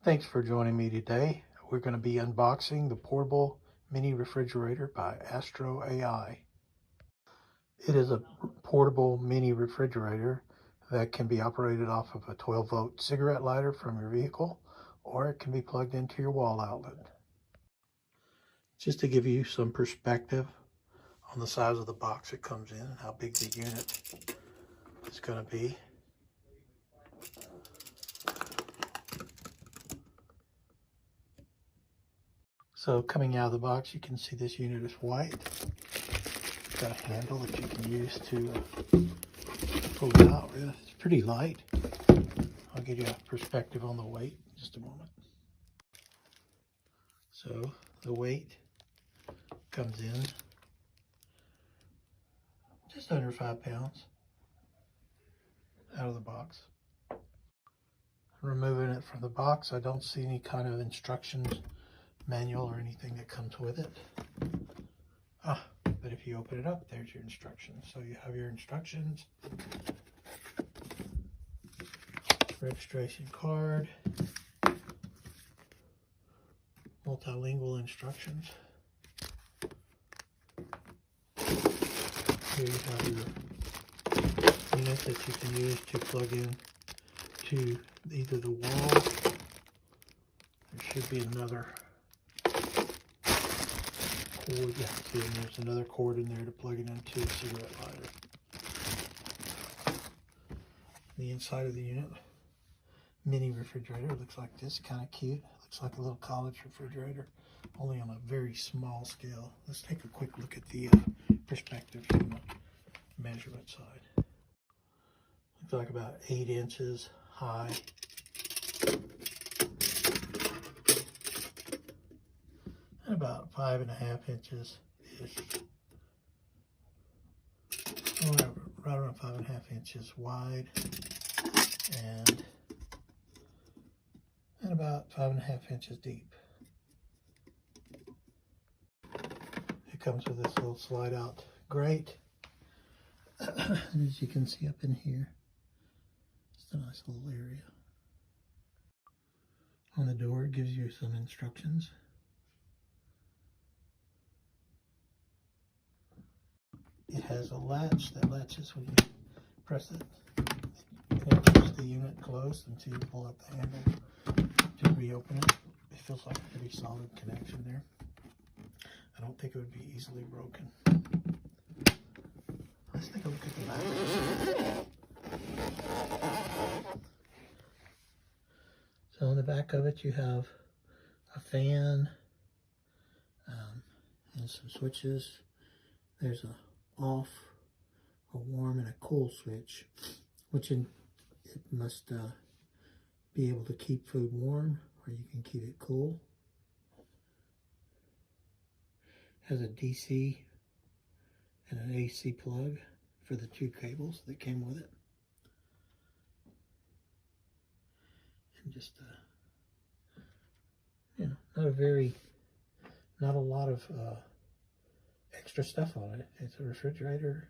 Thanks for joining me today. We're going to be unboxing the portable mini refrigerator by Astro AI. It is a portable mini refrigerator that can be operated off of a 12-volt cigarette lighter from your vehicle, or it can be plugged into your wall outlet. Just to give you some perspective on the size of the box it comes in, how big the unit is going to be. So coming out of the box, you can see this unit is white. It's got a handle that you can use to pull it out. It's pretty light. I'll give you a perspective on the weight in just a moment. So the weight comes in just under 5 pounds out of the box. Removing it from the box, I don't see any kind of instructions manual or anything that comes with it. But if you open it up, there's your instructions. So you have your instructions, registration card, multilingual instructions. Here you have your unit that you can use to plug in to either the wall. There should be another cord. Yeah, see, and there's another cord in there to plug it into a cigarette lighter. The inside of the unit, mini refrigerator, looks like this, kind of cute. Looks like a little college refrigerator, only on a very small scale. Let's take a quick look at the perspective from the measurement side. Looks like about 8 inches high. And about 5.5 inches ish. Right around 5.5 inches wide, and about 5.5 inches deep. It comes with this little slide out grate. And as you can see up in here, it's a nice little area. On the door, it gives you some instructions. It has a latch that latches when you press it. It keeps the unit closed until you pull out the handle to reopen it. It feels like a pretty solid connection there. I don't think it would be easily broken. Let's take a look at the back. So on the back of it, you have a fan and some switches. There's a off, a warm, and a cool switch, which it must be able to keep food warm, or you can keep it cool. Has a DC and an AC plug for the 2 cables that came with it. And just, not a lot of extra stuff on it. It's a refrigerator,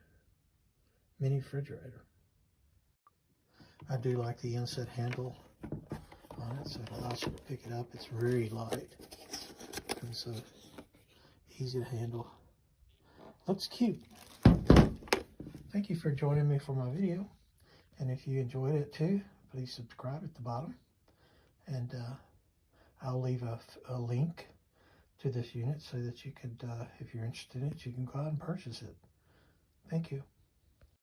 mini refrigerator. I do like the inset handle on it, so it allows you to pick it up. It's very light and so easy to handle. Looks cute. Thank you for joining me for my video, and if you enjoyed it too, please subscribe at the bottom, and I'll leave a link to this unit so that you could, if you're interested in it, you can go out and purchase it. Thank you.